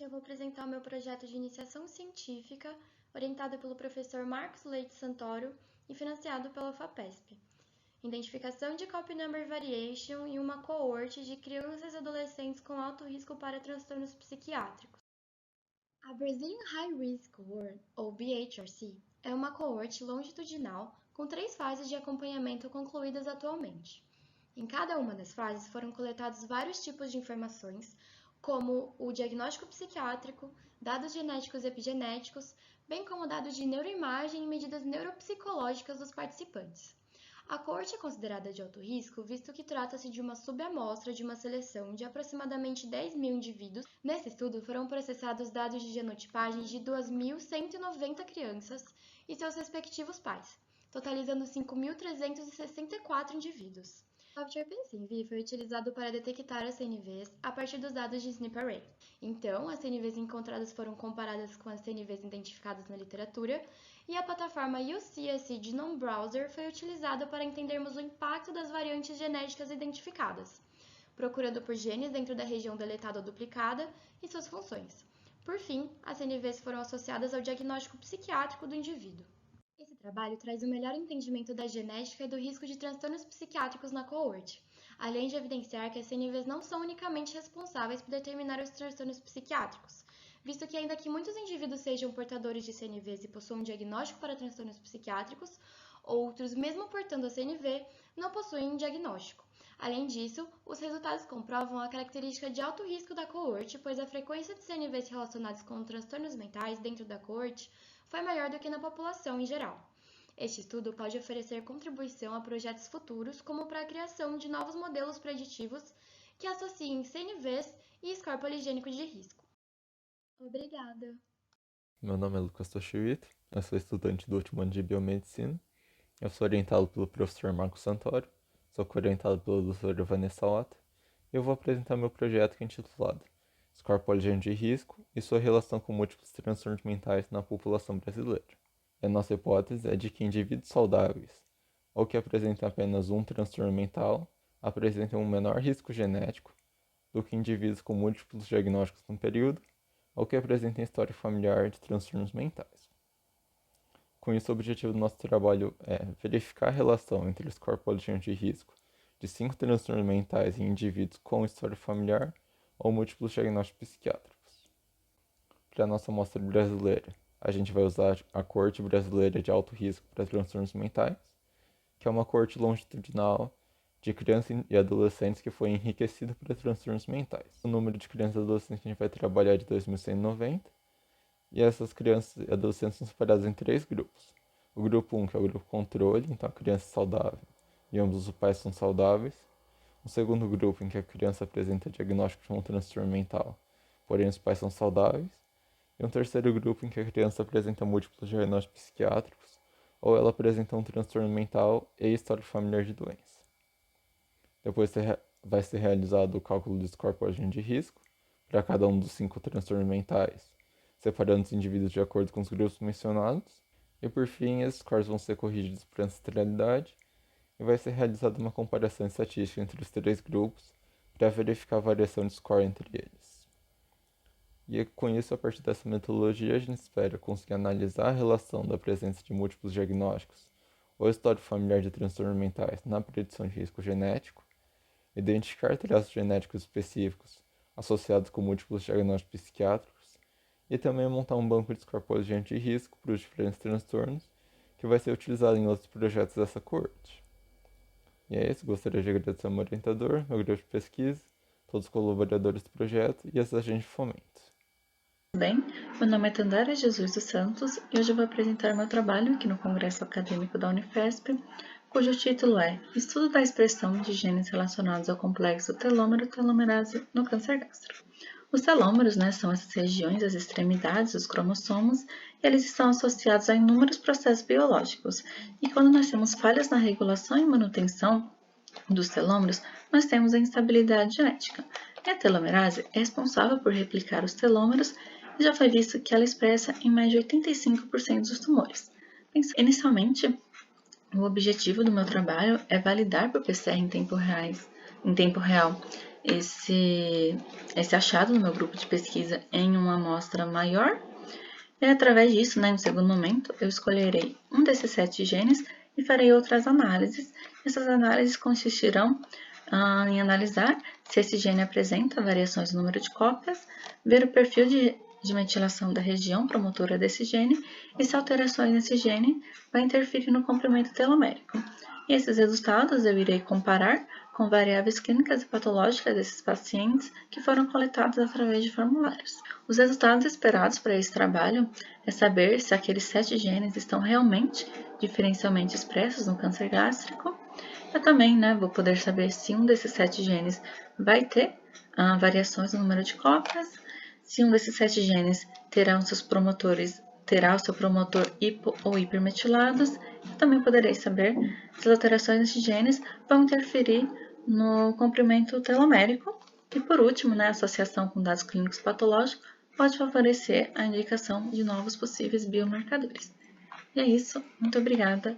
eu vou apresentar o meu projeto de iniciação científica, orientado pelo professor Marcos Leite Santoro e financiado pela FAPESP. Identificação de Copy Number Variation em uma coorte de crianças e adolescentes com alto risco para transtornos psiquiátricos. A Brazilian High Risk Cohort, ou BHRC, é uma coorte longitudinal com 3 fases de acompanhamento concluídas atualmente. Em cada uma das fases foram coletados vários tipos de informações, como o diagnóstico psiquiátrico, dados genéticos e epigenéticos, bem como dados de neuroimagem e medidas neuropsicológicas dos participantes. A coorte é considerada de alto risco, visto que trata-se de uma subamostra de uma seleção de aproximadamente 10.000 indivíduos. Nesse estudo foram processados dados de genotipagem de 2.190 crianças e seus respectivos pais, totalizando 5.364 indivíduos. O software PenSynV foi utilizado para detectar as CNVs a partir dos dados de SNP-Array. Então, as CNVs encontradas foram comparadas com as CNVs identificadas na literatura, e a plataforma UCSC Genome Browser foi utilizada para entendermos o impacto das variantes genéticas identificadas, procurando por genes dentro da região deletada ou duplicada e suas funções. Por fim, as CNVs foram associadas ao diagnóstico psiquiátrico do indivíduo. Esse trabalho traz um melhor entendimento da genética e do risco de transtornos psiquiátricos na coorte, além de evidenciar que as CNVs não são unicamente responsáveis por determinar os transtornos psiquiátricos, visto que ainda que muitos indivíduos sejam portadores de CNVs e possuam um diagnóstico para transtornos psiquiátricos, outros, mesmo portando a CNV, não possuem um diagnóstico. Além disso, os resultados comprovam a característica de alto risco da coorte, pois a frequência de CNVs relacionados com transtornos mentais dentro da coorte foi maior do que na população em geral. Este estudo pode oferecer contribuição a projetos futuros, como para a criação de novos modelos preditivos que associem CNVs e score poligênico de risco. Obrigada! Meu nome é Lucas Toshihito, eu sou estudante do último ano de Biomedicina. Eu sou orientado pelo professor Marcos Santoro, sou co-orientado pela doutora Vanessa Lata, e eu vou apresentar meu projeto que é intitulado Score Poligênico de Risco e sua relação com múltiplos transtornos mentais na população brasileira. A nossa hipótese é de que indivíduos saudáveis, ou que apresentam apenas um transtorno mental, apresentem um menor risco genético do que indivíduos com múltiplos diagnósticos no período, ou que apresentem história familiar de transtornos mentais. Com isso, o objetivo do nosso trabalho é verificar a relação entre o score poligênico de risco de 5 transtornos mentais em indivíduos com história familiar ou múltiplos diagnósticos psiquiátricos. Para a nossa amostra brasileira, a gente vai usar a coorte brasileira de alto risco para transtornos mentais, que é uma coorte longitudinal de crianças e adolescentes que foi enriquecida para transtornos mentais. O número de crianças e adolescentes que a gente vai trabalhar é de 2.190, e essas crianças e adolescentes são separadas em 3 grupos. O grupo 1, que é o grupo controle, então a criança é saudável e ambos os pais são saudáveis. O segundo grupo, em que a criança apresenta diagnóstico de um transtorno mental, porém os pais são saudáveis. E um terceiro grupo, em que a criança apresenta múltiplos diagnósticos psiquiátricos, ou ela apresenta um transtorno mental e história familiar de doença. Depois vai ser realizado o cálculo do score poligênico de risco para cada um dos 5 transtornos mentais, separando os indivíduos de acordo com os grupos mencionados, e por fim, esses scores vão ser corrigidos por ancestralidade e vai ser realizada uma comparação estatística entre os 3 grupos para verificar a variação de score entre eles. E com isso, a partir dessa metodologia, a gente espera conseguir analisar a relação da presença de múltiplos diagnósticos ou histórico familiar de transtornos mentais na predição de risco genético, identificar traços genéticos específicos associados com múltiplos diagnósticos psiquiátricos, e também montar um banco de score poligênico de risco para os diferentes transtornos, que vai ser utilizado em outros projetos dessa coorte. E é isso, gostaria de agradecer ao meu orientador, meu grupo de pesquisa, todos os colaboradores do projeto e as agentes de fomento. Bem, meu nome é Tandara Jesus dos Santos e hoje eu vou apresentar meu trabalho aqui no Congresso Acadêmico da Unifesp, cujo título é Estudo da expressão de genes relacionados ao complexo telômero-telomerase no câncer gástrico. Os telômeros, são essas regiões, as extremidades dos cromossomos, e eles estão associados a inúmeros processos biológicos. E quando nós temos falhas na regulação e manutenção dos telômeros, nós temos a instabilidade genética. E a telomerase é responsável por replicar os telômeros e já foi visto que ela expressa em mais de 85% dos tumores. Inicialmente, o objetivo do meu trabalho é validar por PCR em tempo real esse achado no meu grupo de pesquisa em uma amostra maior. E através disso, em segundo momento, eu escolherei um desses 7 genes e farei outras análises. Essas análises consistirão em analisar se esse gene apresenta variações no número de cópias, ver o perfil de metilação da região promotora desse gene e se alterações nesse gene vai interferir no comprimento telomérico. E esses resultados eu irei comparar com variáveis clínicas e patológicas desses pacientes que foram coletados através de formulários. Os resultados esperados para esse trabalho é saber se aqueles 7 genes estão realmente diferencialmente expressos no câncer gástrico. Eu também vou poder saber se um desses 7 genes vai ter variações no número de cópias, se um desses 7 genes terá o seu promotor hipo ou hipermetilados. Eu também poderei saber se as alterações nesses genes vão interferir no comprimento telomérico. E por último, a associação com dados clínicos patológicos pode favorecer a indicação de novos possíveis biomarcadores. E é isso, muito obrigada.